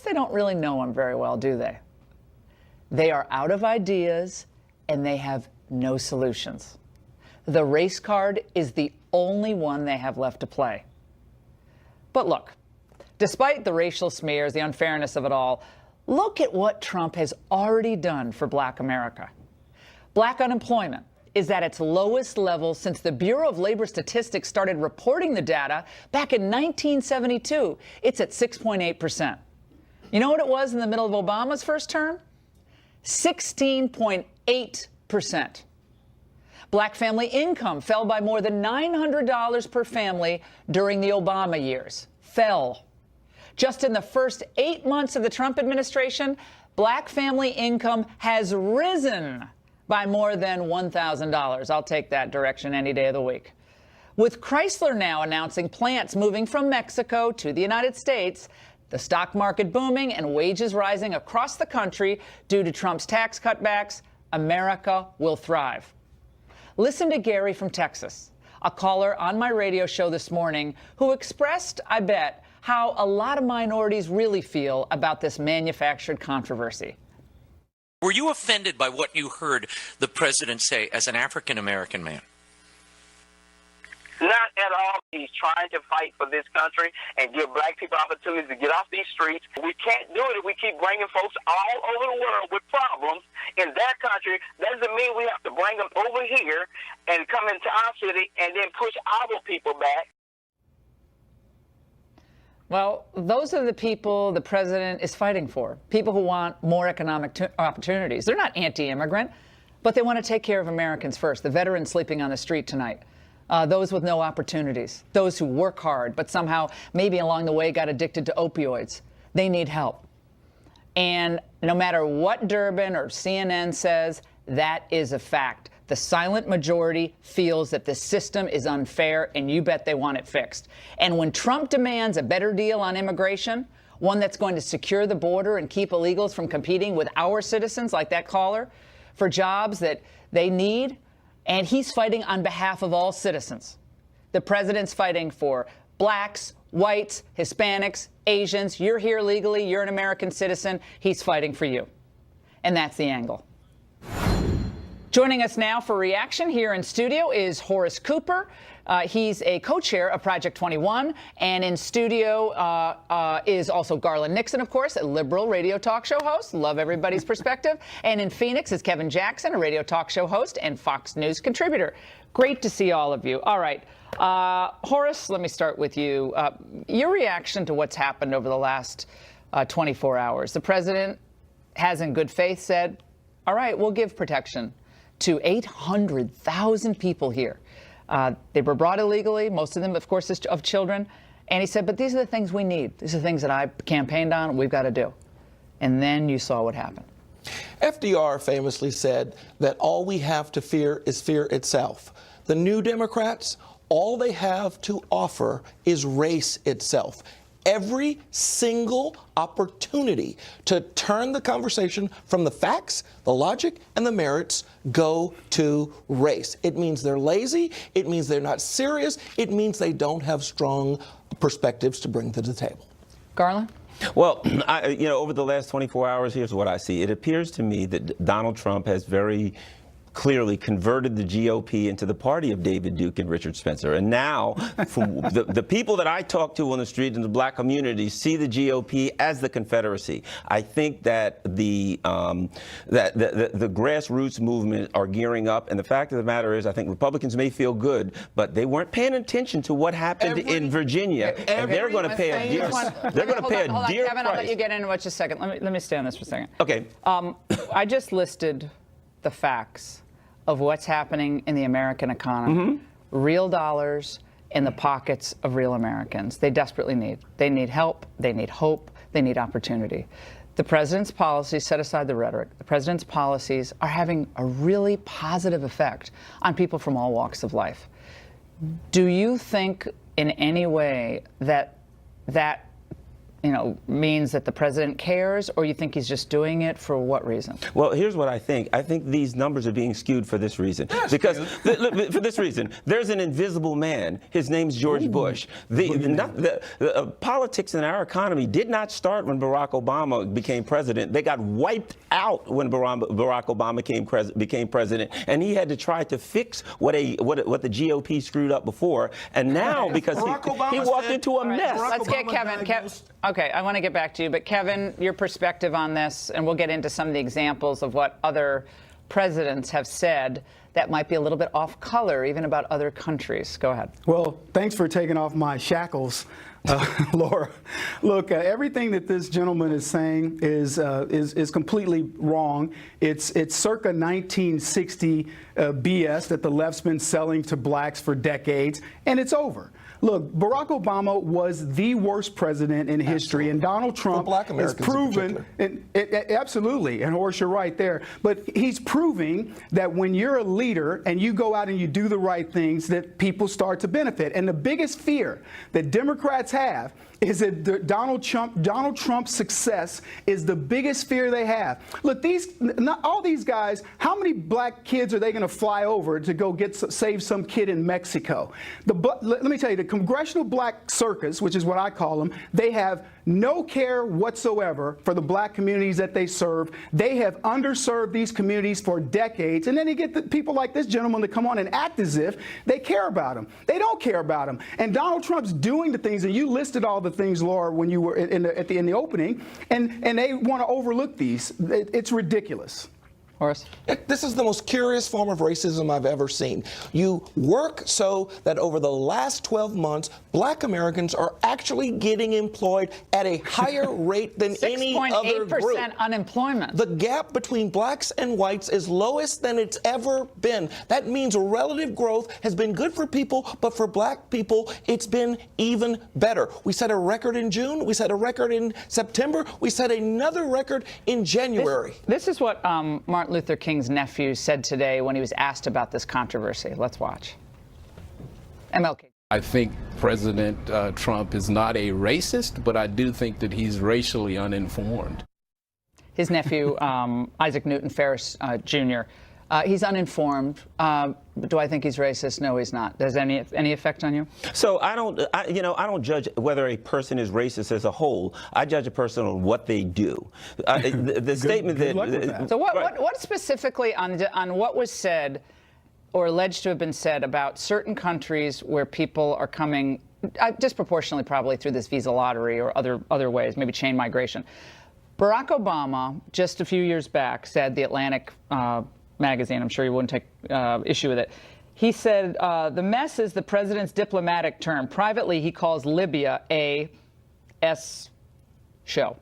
they don't really know him very well, do they? They are out of ideas, and they have no solutions. The race card is the only one they have left to play. But look, despite the racial smears, the unfairness of it all, look at what Trump has already done for Black America. Black unemployment is at its lowest level since the Bureau of Labor Statistics started reporting the data back in 1972. It's at 6.8%. You know what it was in the middle of Obama's first term? 16.8%. Black family income fell by more than $900 per family during the Obama years. Fell. Just in the first 8 months of the Trump administration, Black family income has risen by more than $1,000. I'll take that direction any day of the week. With Chrysler now announcing plants moving from Mexico to the United States, the stock market booming and wages rising across the country due to Trump's tax cutbacks, America will thrive. Listen to Gary from Texas, a caller on my radio show this morning who expressed, I bet, how a lot of minorities really feel about this manufactured controversy. Were you offended by what you heard the president say as an African-American man? Not at all. He's trying to fight for this country and give Black people opportunities to get off these streets. We can't do it if we keep bringing folks all over the world with problems in their country. Doesn't mean we have to bring them over here and come into our city and then push our people back. Well, those are the people the president is fighting for, people who want more economic opportunities. They're not anti-immigrant, but they want to take care of Americans first, the veterans sleeping on the street tonight, those with no opportunities, those who work hard but somehow maybe along the way got addicted to opioids. They need help. And no matter what Durbin or CNN says, that is a fact. The silent majority feels that the system is unfair, and you bet they want it fixed. And when Trump demands a better deal on immigration, one that's going to secure the border and keep illegals from competing with our citizens, like that caller, for jobs that they need, and he's fighting on behalf of all citizens. The president's fighting for blacks, whites, Hispanics, Asians. You're here legally. You're an American citizen. He's fighting for you. And that's the angle. Joining us now for reaction here in studio is Horace Cooper. He's a co-chair of Project 21. And in studio is also Garland Nixon, of course, a liberal radio talk show host. Love everybody's perspective. And in Phoenix is Kevin Jackson, a radio talk show host and Fox News contributor. Great to see all of you. All right. Horace, let me start with you. Your reaction to what's happened over the last 24 hours. The president has in good faith said, all right, we'll give protection to 800,000 people here. They were brought illegally, most of them, of course, of children. And he said, but these are the things we need. These are the things that I campaigned on, we've got to do. And then you saw what happened. FDR famously said that all we have to fear is fear itself. The New Democrats, all they have to offer is race itself. Every single opportunity to turn the conversation from the facts, the logic, and the merits go to race. It means they're lazy. It means they're not serious. It means they don't have strong perspectives to bring to the table. Garland? Well, over the last 24 hours, here's what I see. It appears to me that Donald Trump has very clearly converted the GOP into the party of David Duke and Richard Spencer. And now, from the people that I talk to on the street in the black community see the GOP as the Confederacy. I think that the grassroots movement are gearing up. And the fact of the matter is, I think Republicans may feel good, but they weren't paying attention to what happened in Virginia. And they're going to pay a dear price. Kevin, I'll let you get into it just a second. Let me stay on this for a second. Okay. I just listed the facts of what's happening in the American economy. Real dollars in the pockets of real Americans. They desperately need. They need help. They need hope. They need opportunity. The president's policies, set aside the rhetoric, the president's policies are having a really positive effect on people from all walks of life. Do you think in any way that means that the president cares, or you think he's just doing it for what reason? Well, here's what I think. I think these numbers are being skewed for this reason. Because for this reason, there's an invisible man. His name's George Bush. The politics in our economy did not start when Barack Obama became president. They got wiped out when Barack Obama became president, and he had to try to fix what the GOP screwed up before. And now, because he walked into a mess. Let's get Kevin. Okay, I want to get back to you, but Kevin, your perspective on this, and we'll get into some of the examples of what other presidents have said that might be a little bit off color, even about other countries. Go ahead. Well, thanks for taking off my shackles, Laura. Look, everything that this gentleman is saying is completely wrong. It's circa 1960 BS that the left's been selling to blacks for decades, and it's over. Look, Barack Obama was the worst president in history, and Donald Trump has proven, absolutely, and Horace, you're right there, but he's proving that when you're a leader and you go out and you do the right things, that people start to benefit. And the biggest fear that Democrats have is that Donald Trump's success is the biggest fear they have. Look, all these guys, how many black kids are they going to fly over to go save some kid in Mexico? Let me tell you, the Congressional Black Circus, which is what I call them, they have no care whatsoever for the black communities that they serve. They have underserved these communities for decades. And then you get the people like this gentleman to come on and act as if they care about them. They don't care about them. And Donald Trump's doing the things, and you listed all the things, Laura, when you were in the opening, and they want to overlook these. It's ridiculous. Horace? This is the most curious form of racism I've ever seen. You work so that over the last 12 months, black Americans are actually getting employed at a higher rate than any other group. 6.8% unemployment. The gap between blacks and whites is lowest than it's ever been. That means relative growth has been good for people, but for black people, it's been even better. We set a record in June. We set a record in September. We set another record in January. This is what Martin Luther King's nephew said today when he was asked about this controversy. Let's watch. MLK. I think President Trump is not a racist, but I do think that he's racially uninformed. His nephew, Isaac Newton Ferris Jr., he's uninformed. Do I think he's racist? No, he's not. Does any effect on you? So I don't judge whether a person is racist as a whole. I judge a person on what they do. The statement that. So what specifically on what was said or alleged to have been said about certain countries where people are coming disproportionately probably through this visa lottery or other ways, maybe chain migration? Barack Obama just a few years back said, The Atlantic magazine, I'm sure you wouldn't take issue with it. He said, the mess is the president's diplomatic term. Privately, he calls Libya a S show.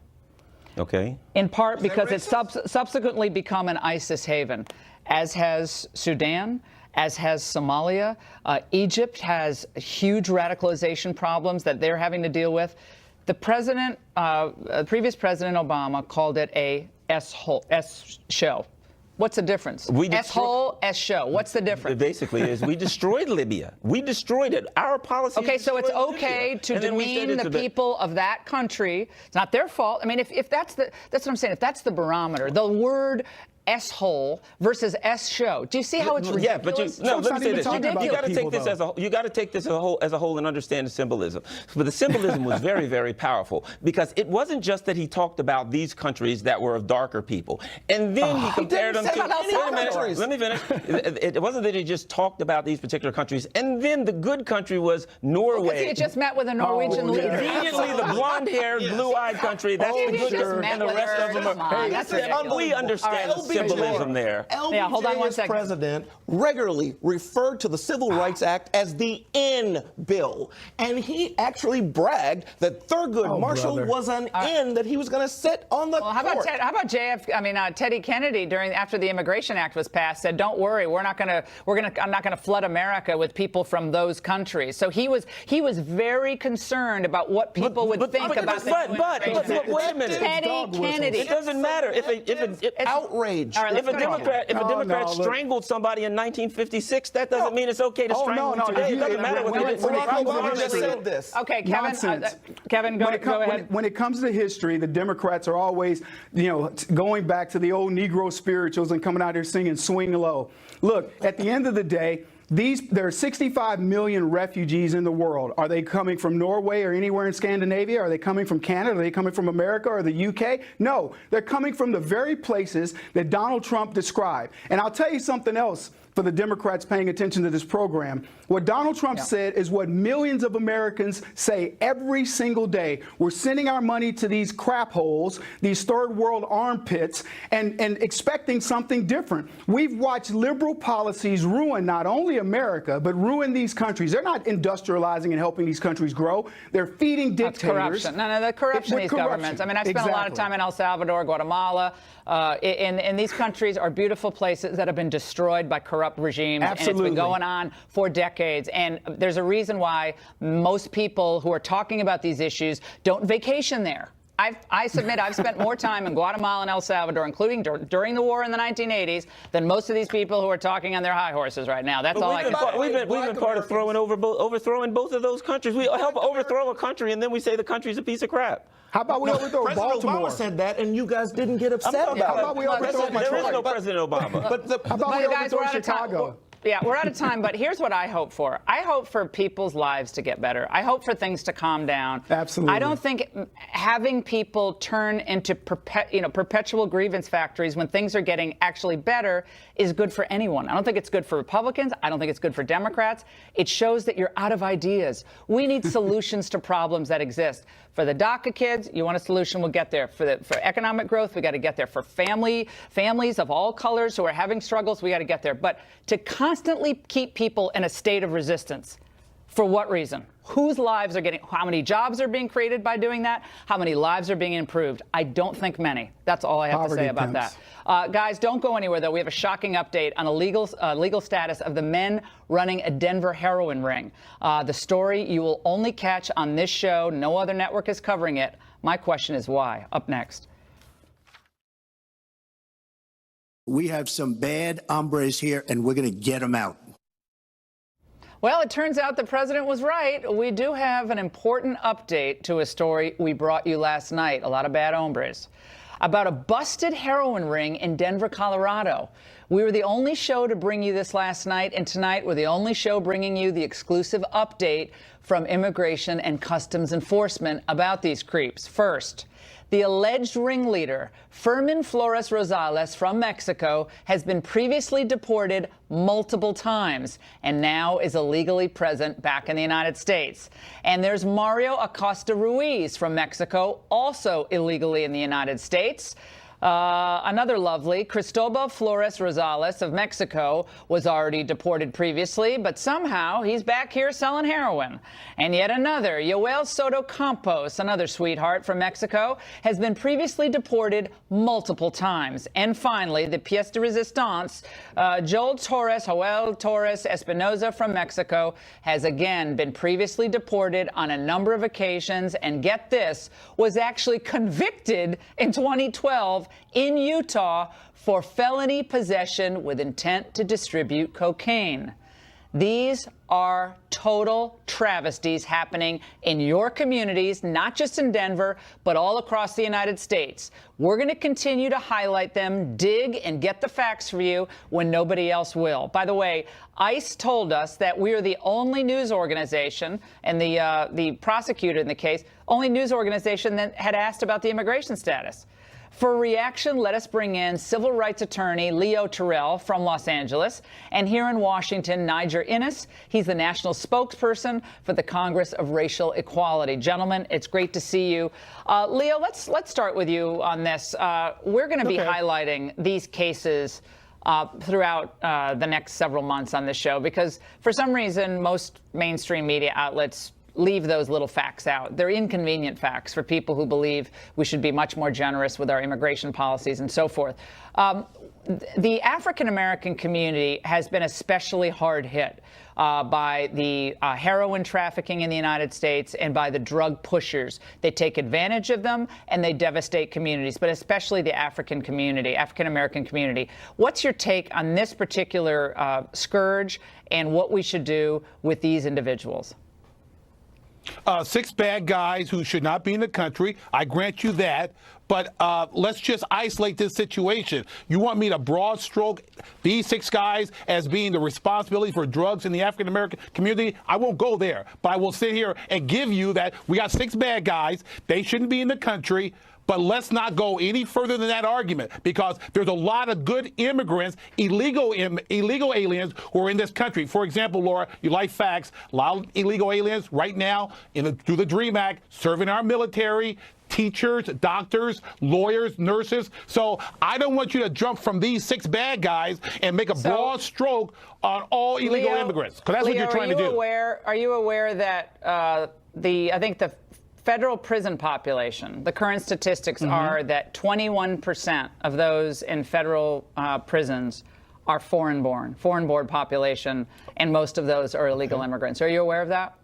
Okay. In part because it's subsequently become an ISIS haven, as has Sudan, as has Somalia. Egypt has huge radicalization problems that they're having to deal with. The president, previous President Obama called it a S show. What's the difference? S-hole, S-show. What's the difference? Basically, is we destroyed Libya. We destroyed it. Our policy. Okay, so it's okay to demean the people of that country. It's not their fault. I mean, if that's what I'm saying. If that's the barometer, the word S-hole versus S-show. Do you see how it's ridiculous? Yeah, but let me say this. You got to take this as a you got to take this as a whole and understand the symbolism. But the symbolism was very, very powerful because it wasn't just that he talked about these countries that were of darker people, and then he compared them to. Let me finish. It wasn't that he just talked about these particular countries, and then the good country was Norway. Because he had just met with a Norwegian leader. Immediately, the blonde-haired, blue-eyed country. That's the good country, and the rest of them are. We understand symbolism there. Hold on one second. President regularly referred to the Civil Rights Act as the N bill, and he actually bragged that Thurgood Marshall was an N that he was going to sit on the court. How about Teddy Kennedy after the Immigration Act was passed said, "Don't worry, I'm not going to flood America with people from those countries." So he was very concerned about what people would think about the But wait a minute. Teddy Kennedy. It doesn't matter if outrage. age. All right, If a Democrat look. strangled somebody in 1956, that doesn't mean it's okay to strangle him today. It doesn't matter what they did. Barack Obama just said this. Okay, Kevin. Nonsense. Kevin, go ahead. When it comes to history, the Democrats are always, going back to the old Negro spirituals and coming out here singing "Swing Low." Look, at the end of the day, there are 65 million refugees in the world. Are they coming from Norway or anywhere in Scandinavia? Are they coming from Canada? Are they coming from America or the UK? No, they're coming from the very places that Donald Trump described. And I'll tell you something else for the Democrats paying attention to this program. What Donald Trump said is what millions of Americans say every single day. We're sending our money to these crap holes, these third world armpits, and expecting something different. We've watched liberal policies ruin not only America, but ruin these countries. They're not industrializing and helping these countries grow. They're feeding dictators. That's corruption. No, the corruption of these governments. I mean, I've spent a lot of time in El Salvador, Guatemala, and these countries are beautiful places that have been destroyed by corrupt regimes. Absolutely. And it's been going on for decades. And there's a reason why most people who are talking about these issues don't vacation there. I submit I've spent more time in Guatemala and El Salvador, including during the war in the 1980s, than most of these people who are talking on their high horses right now. That's all I can say. We've been part of overthrowing both of those countries. We help overthrow a country, and then we say the country's a piece of crap. How about we overthrow President Baltimore? Obama said that, and you guys didn't get upset about it. How about we overthrow There is no Detroit? President Obama. How about we Guys, we're overthrow out of time. Chicago? Yeah, we're out of time, but here's what I hope for. I hope for people's lives to get better. I hope for things to calm down. Absolutely. I don't think having people turn into perpetual grievance factories when things are getting actually better is good for anyone. I don't think it's good for Republicans. I don't think it's good for Democrats. It shows that you're out of ideas. We need solutions to problems that exist. For the DACA kids, you want a solution, we'll get there. For economic growth, we got to get there. For families of all colors who are having struggles, we got to get there. But to constantly keep people in a state of resistance, for what reason? Whose lives are how many jobs are being created by doing that? How many lives are being improved? I don't think many. That's all I have to say about that. Guys, don't go anywhere, though. We have a shocking update on a legal status of the men running a Denver heroin ring. The story you will only catch on this show. No other network is covering it. My question is why? Up next. We have some bad hombres here, and we're going to get them out. Well, it turns out the president was right. We do have an important update to a story we brought you last night, a lot of bad hombres, about a busted heroin ring in Denver, Colorado. We were the only show to bring you this last night, and tonight we're the only show bringing you the exclusive update from Immigration and Customs Enforcement about these creeps. First, the alleged ringleader, Fermin Flores Rosales from Mexico, has been previously deported multiple times and now is illegally present back in the United States. And there's Mario Acosta Ruiz from Mexico, also illegally in the United States. Another lovely, Cristobal Flores Rosales of Mexico, was already deported previously, but somehow he's back here selling heroin. And yet another, Yoel Soto Campos, another sweetheart from Mexico, has been previously deported multiple times. And finally, the pièce de résistance, Joel Torres Espinoza from Mexico, has again been previously deported on a number of occasions, and get this, was actually convicted in 2012 in Utah for felony possession with intent to distribute cocaine. These are total travesties happening in your communities, not just in Denver, but all across the United States. We're going to continue to highlight them, dig, and get the facts for you when nobody else will. By the way, ICE told us that we are the only news organization, and the prosecutor in the case, only news organization that had asked about the immigration status. For a reaction, let us bring in civil rights attorney Leo Terrell from Los Angeles, and here in Washington, Niger Innes. He's the national spokesperson for the Congress of Racial Equality. Gentlemen, it's great to see you. Leo, let's start with you on this. We're going to be highlighting these cases throughout the next several months on this show because for some reason most mainstream media outlets leave those little facts out. They're inconvenient facts for people who believe we should be much more generous with our immigration policies and so forth. The African American community has been especially hard hit by the heroin trafficking in the United States and by the drug pushers. They take advantage of them and they devastate communities, but especially the African community, African American community. What's your take on this particular scourge and what we should do with these individuals? 6 bad guys who should not be in the country. I grant you that. But let's just isolate this situation. You want me to broad stroke these 6 guys as being the responsibility for drugs in the African American community? I won't go there. But I will sit here and give you that we got 6 bad guys. They shouldn't be in the country. But let's not go any further than that argument, because there's a lot of good immigrants, illegal aliens who are in this country. For example, Laura, you like facts. A lot of illegal aliens right now through the DREAM Act serving our military, teachers, doctors, lawyers, nurses. So I don't want you to jump from these 6 bad guys and make a broad stroke on all illegal immigrants, because that's what you're trying to do. Are you aware that I think the federal prison population, the current statistics are that 21% of those in federal prisons are foreign-born population, and most of those are illegal immigrants. Are you aware of that?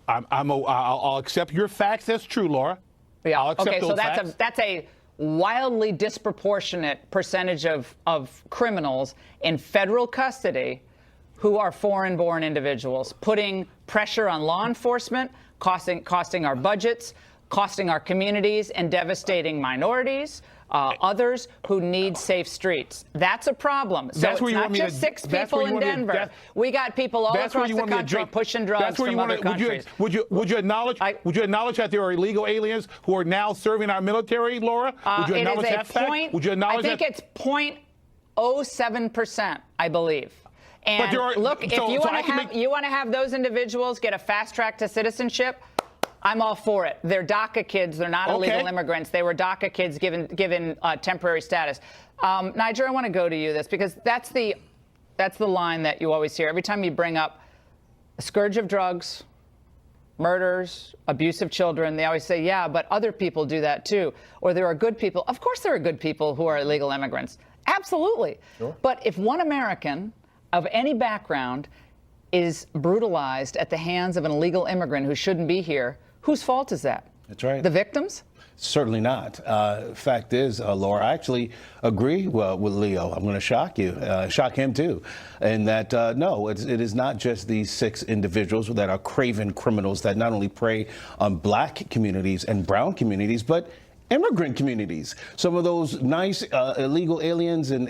I'll accept your facts. That's true, Laura. Yeah. I'll accept those so facts. that's a wildly disproportionate percentage of criminals in federal custody who are foreign-born individuals, putting pressure on law enforcement, costing our budgets, costing our communities, and devastating minorities, others who need safe streets. That's a problem. So That's it's where not just 6 people in Denver. We got people all across the country pushing drugs from other countries. Would you acknowledge that there are illegal aliens who are now serving our military, Laura? Would you acknowledge that fact? Would you acknowledge that? I think it's 0.07%, I believe. And look, if you want to have those individuals get a fast track to citizenship, I'm all for it. They're DACA kids. They're not illegal immigrants. They were DACA kids given temporary status. Niger, I want to go to you this, because that's the line that you always hear every time you bring up a scourge of drugs, murders, abuse of children. They always say, yeah, but other people do that too. Or there are good people. Of course there are good people who are illegal immigrants. Absolutely. Sure. But if one American of any background is brutalized at the hands of an illegal immigrant who shouldn't be here, whose fault is that? That's right. The victims? Certainly not. Fact is, Laura, I actually agree with Leo. I'm going to shock you, shock him too, in that no, it is not just these 6 individuals that are craven criminals that not only prey on black communities and brown communities, but immigrant communities. Some of those nice illegal aliens and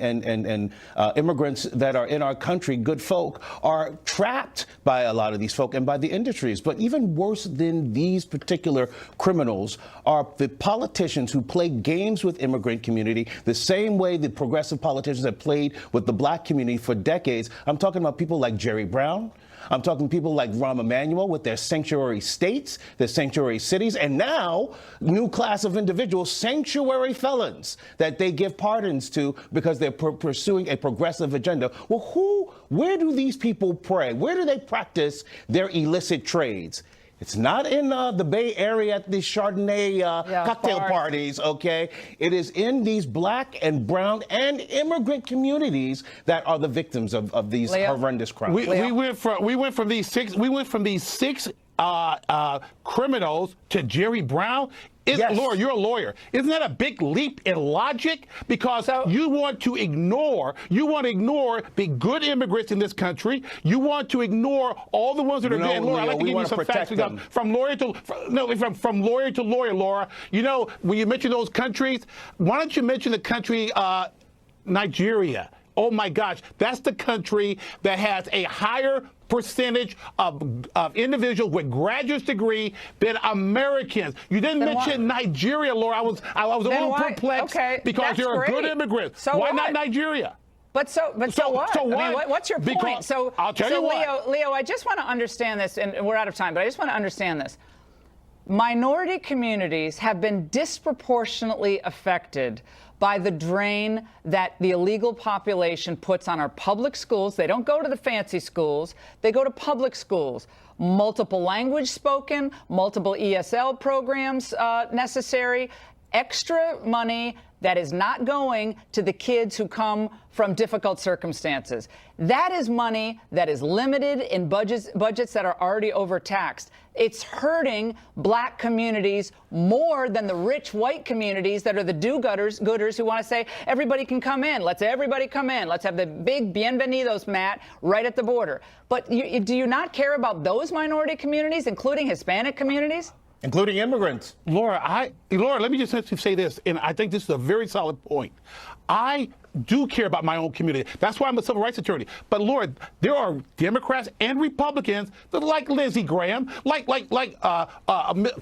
immigrants that are in our country, good folk, are trapped by a lot of these folk and by the industries. But even worse than these particular criminals are the politicians who play games with immigrant community the same way the progressive politicians have played with the black community for decades. I'm talking about people like Jerry Brown. I'm talking people like Rahm Emanuel with their sanctuary states, their sanctuary cities, and now new class of individuals, sanctuary felons that they give pardons to because they're pursuing a progressive agenda. Well, where do these people pray? Where do they practice their illicit trades? It's not in the Bay Area at the Chardonnay cocktail parties, okay? It is in these black and brown and immigrant communities that are the victims of these horrendous crimes. We went from these six criminals to Jerry Brown. Yes. Laura, you're a lawyer. Isn't that a big leap in logic? Because you want to ignore the good immigrants in this country. You want to ignore all the ones that are good. Laura, I'd like to give you some facts. From lawyer to lawyer, Laura. You know, when you mention those countries, why don't you mention the country Nigeria? Oh my gosh, that's the country that has a higher percentage of individuals with graduate degree than Americans. You didn't mention Nigeria, Laura. I was a little perplexed because there are good immigrants. So why not Nigeria? But so what? I mean, what's your point? I'll tell you what. Leo, I just want to understand this, and we're out of time, but I just want to understand this. Minority communities have been disproportionately affected by the drain that the illegal population puts on our public schools. They don't go to the fancy schools. They go to public schools. Multiple language spoken, multiple ESL programs necessary, extra money that is not going to the kids who come from difficult circumstances. That is money that is limited in budgets that are already overtaxed. It's hurting black communities more than the rich white communities that are the do-gooders who want to say, everybody can come in. Let's everybody come in. Let's have the big bienvenidos mat right at the border. But do you not care about those minority communities, including Hispanic communities? Including immigrants. Laura, let me just simply say this, and I think this is a very solid point. I do care about my own community. That's why I'm a civil rights attorney. But Laura, there are Democrats and Republicans that like Lindsey Graham, like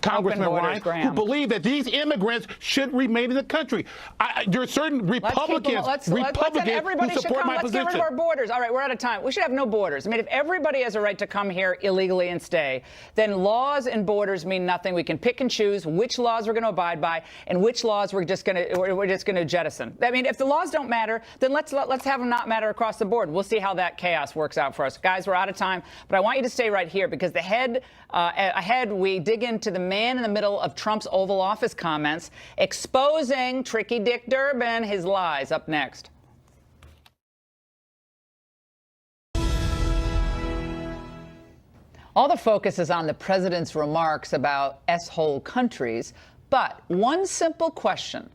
Congressman Ryan, who believe that these immigrants should remain in the country. There are certain Republicans who support my position. Let's get rid of our borders. All right, we're out of time. We should have no borders. I mean, if everybody has a right to come here illegally and stay, then laws and borders mean nothing. We can pick and choose which laws we're going to abide by and which laws we're just going to jettison. I mean, if the laws don't matter, then let's have them not matter across the board. We'll see how that chaos works out for us. Guys, we're out of time, but I want you to stay right here because ahead we dig into the man in the middle of Trump's Oval Office comments, exposing tricky Dick Durbin, his lies. Up next. All the focus is on the president's remarks about S-hole countries, but one simple question.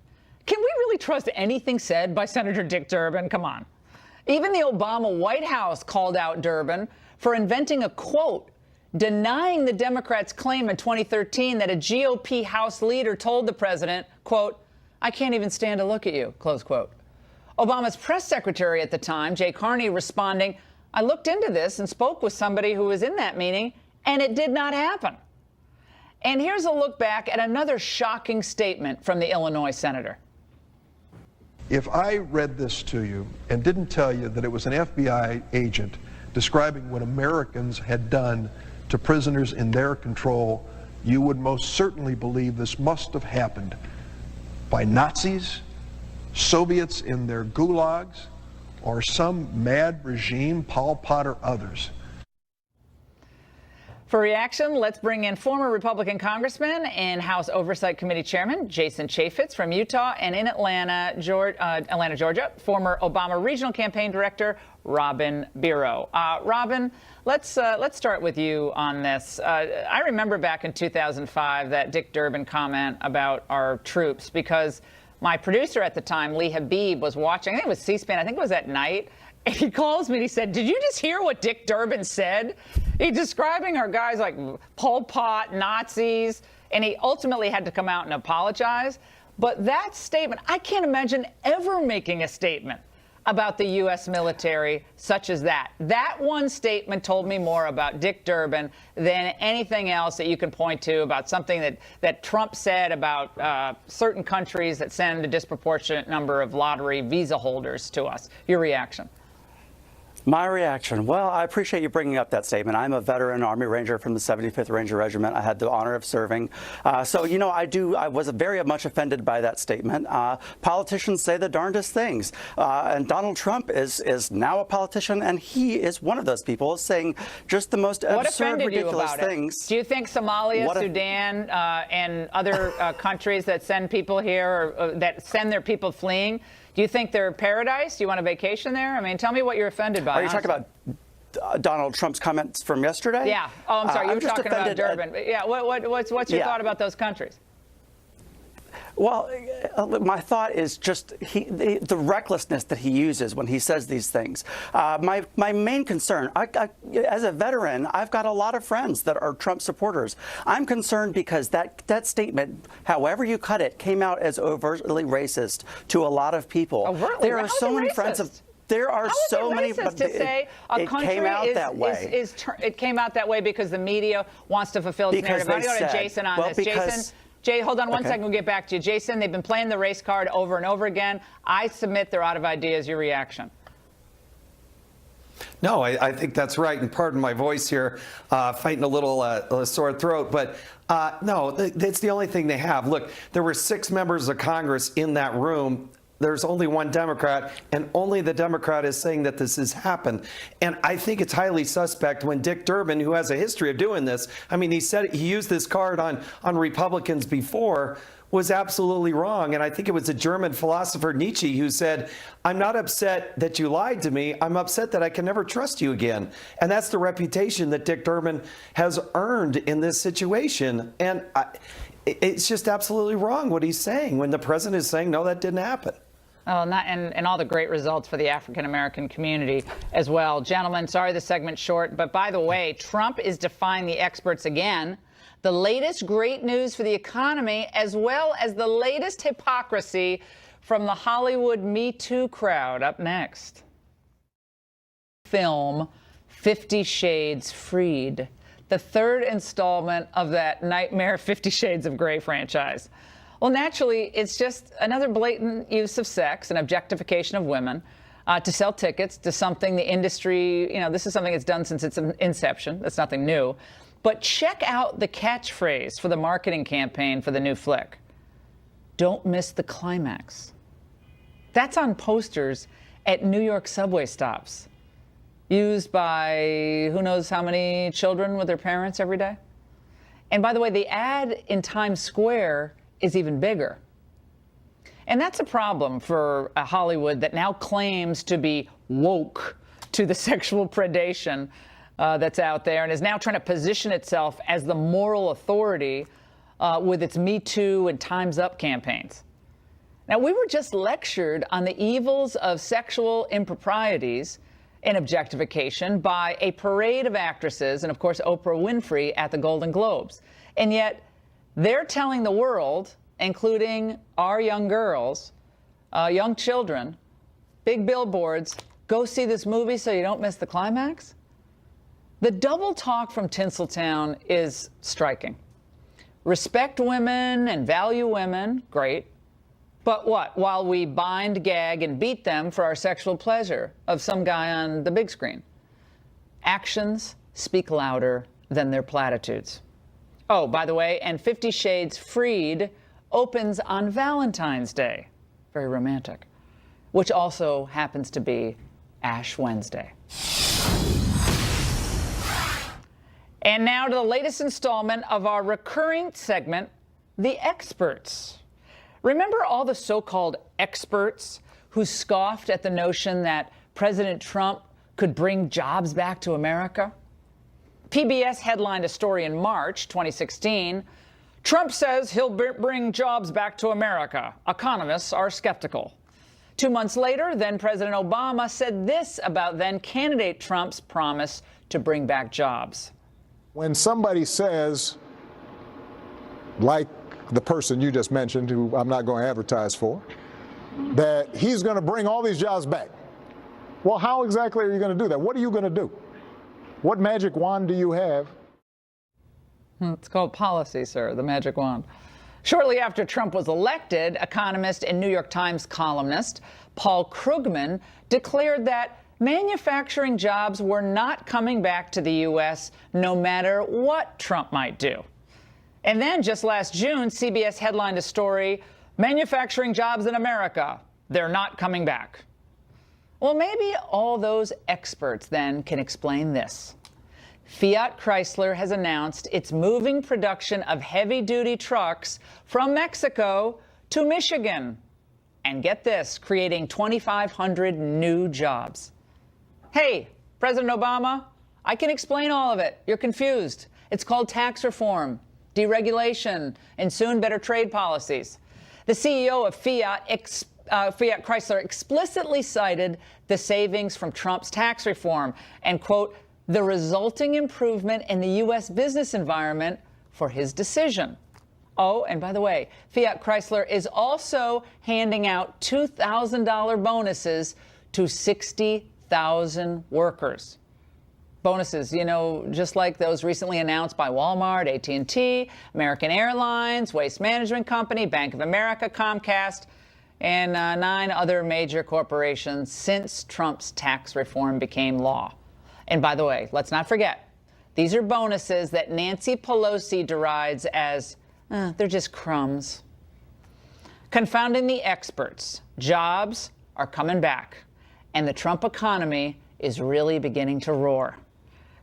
Can we really trust anything said by Senator Dick Durbin? Come on. Even the Obama White House called out Durbin for inventing a quote denying the Democrats' claim in 2013 that a GOP House leader told the president, quote, "I can't even stand to look at you," close quote. Obama's press secretary at the time, Jay Carney, responding, "I looked into this and spoke with somebody who was in that meeting, and it did not happen." And here's a look back at another shocking statement from the Illinois senator. If I read this to you and didn't tell you that it was an FBI agent describing what Americans had done to prisoners in their control, you would most certainly believe this must have happened by Nazis, Soviets in their gulags, or some mad regime, Pol Pot or others. For reaction, let's bring in former Republican Congressman and House Oversight Committee Chairman Jason Chaffetz from Utah, and in Atlanta, Georgia, former Obama Regional Campaign Director Robin Biro. Robin, let's start with you on this. I remember back in 2005 that Dick Durbin comment about our troops because my producer at the time, Lee Habib, was watching. I think it was C-SPAN. I think it was at night. And he calls me and he said, "Did you just hear what Dick Durbin said?" He's describing our guys like Pol Pot, Nazis, and he ultimately had to come out and apologize. But that statement, I can't imagine ever making a statement about the U.S. military such as that. That one statement told me more about Dick Durbin than anything else that you can point to about something that Trump said about certain countries that send a disproportionate number of lottery visa holders to us. Your reaction? My reaction? Well, I appreciate you bringing up that statement. I'm a veteran Army Ranger from the 75th Ranger Regiment. I had the honor of serving. So, you know, I was very much offended by that statement. Politicians say the darndest things. And Donald Trump is now a politician, and he is one of those people saying just the most absurd, ridiculous things. Do you think Somalia, Sudan, and other countries that send people here or that send their people fleeing, do you think they're paradise? Do you want a vacation there? I mean, tell me what you're offended by. Are you talking about Donald Trump's comments from yesterday? Yeah. Oh, I'm sorry. You were talking about Durbin. Yeah. What's your thought about those countries? Well, my thought is just the recklessness that he uses when he says these things. My main concern, as a veteran, I've got a lot of friends that are Trump supporters. I'm concerned because that statement, however you cut it, came out as overtly racist to a lot of people. Overtly? There are so many friends of. There are so many. To say a it country came out that way. It came out that way because the media wants to fulfill its narrative. I'm going to go to Jason on this. Jay, hold on one second. We'll get back to you. Jason, they've been playing the race card over and over again. I submit they're out of ideas. Your reaction? No, I think that's right. And pardon my voice here, fighting a little sore throat. But no, that's the only thing they have. Look, there were 6 members of Congress in that room. There's only one Democrat, and only the Democrat is saying that this has happened. And I think it's highly suspect when Dick Durbin, who has a history of doing this, I mean, he said he used this card on Republicans before, was absolutely wrong. And I think it was a German philosopher, Nietzsche, who said, I'm not upset that you lied to me. I'm upset that I can never trust you again. And that's the reputation that Dick Durbin has earned in this situation. And it's just absolutely wrong what he's saying when the president is saying, no, that didn't happen. Oh, and all the great results for the African-American community as well. Gentlemen, sorry the segment's short, but by the way, Trump is defying the experts again. The latest great news for the economy, as well as the latest hypocrisy from the Hollywood Me Too crowd. Up next. Film 50 Shades Freed, the 3rd installment of that nightmare 50 Shades of Grey franchise. Well, naturally, it's just another blatant use of sex and objectification of women to sell tickets to something the industry, this is something it's done since its inception. That's nothing new. But check out the catchphrase for the marketing campaign for the new flick. Don't miss the climax. That's on posters at New York subway stops, used by who knows how many children with their parents every day. And by the way, the ad in Times Square is even bigger. And that's a problem for a Hollywood that now claims to be woke to the sexual predation that's out there and is now trying to position itself as the moral authority with its Me Too and Time's Up campaigns. Now, we were just lectured on the evils of sexual improprieties and objectification by a parade of actresses and, of course, Oprah Winfrey at the Golden Globes. And yet, they're telling the world, including our young girls, young children, big billboards, go see this movie so you don't miss the climax? The double talk from Tinseltown is striking. Respect women and value women, great. But what? While we bind, gag, and beat them for our sexual pleasure of some guy on the big screen. Actions speak louder than their platitudes. Oh, by the way, and 50 Shades Freed opens on Valentine's Day. Very romantic. Which also happens to be Ash Wednesday. And now to the latest installment of our recurring segment, The Experts. Remember all the so-called experts who scoffed at the notion that President Trump could bring jobs back to America? PBS headlined a story in March 2016. Trump says he'll bring jobs back to America. Economists are skeptical. 2 months later, then President Obama said this about then candidate Trump's promise to bring back jobs. When somebody says, like the person you just mentioned, who I'm not going to advertise for, that he's going to bring all these jobs back. Well, how exactly are you going to do that? What are you going to do? What magic wand do you have? It's called policy, sir, the magic wand. Shortly after Trump was elected, economist and New York Times columnist Paul Krugman declared that manufacturing jobs were not coming back to the U.S. no matter what Trump might do. And then just last June, CBS headlined a story, manufacturing jobs in America, they're not coming back. Well, maybe all those experts then can explain this. Fiat Chrysler has announced it's moving production of heavy-duty trucks from Mexico to Michigan. And get this, creating 2,500 new jobs. Hey, President Obama, I can explain all of it. You're confused. It's called tax reform, deregulation, and soon better trade policies. The CEO of Fiat Chrysler explicitly cited the savings from Trump's tax reform and, quote, the resulting improvement in the U.S. business environment for his decision. Oh, and by the way, Fiat Chrysler is also handing out $2,000 bonuses to 60,000 workers. Bonuses, you know, just like those recently announced by Walmart, AT&T, American Airlines, Waste Management Company, Bank of America, Comcast, and 9 other major corporations since Trump's tax reform became law. And by the way, let's not forget, these are bonuses that Nancy Pelosi derides as, they're just crumbs. Confounding the experts, jobs are coming back, and the Trump economy is really beginning to roar.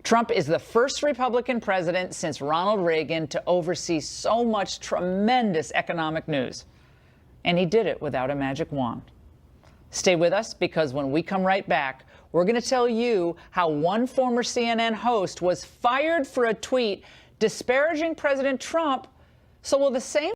Trump is the first Republican president since Ronald Reagan to oversee so much tremendous economic news. And he did it without a magic wand. Stay with us, because when we come right back, we're going to tell you how one former CNN host was fired for a tweet disparaging President Trump. So will the same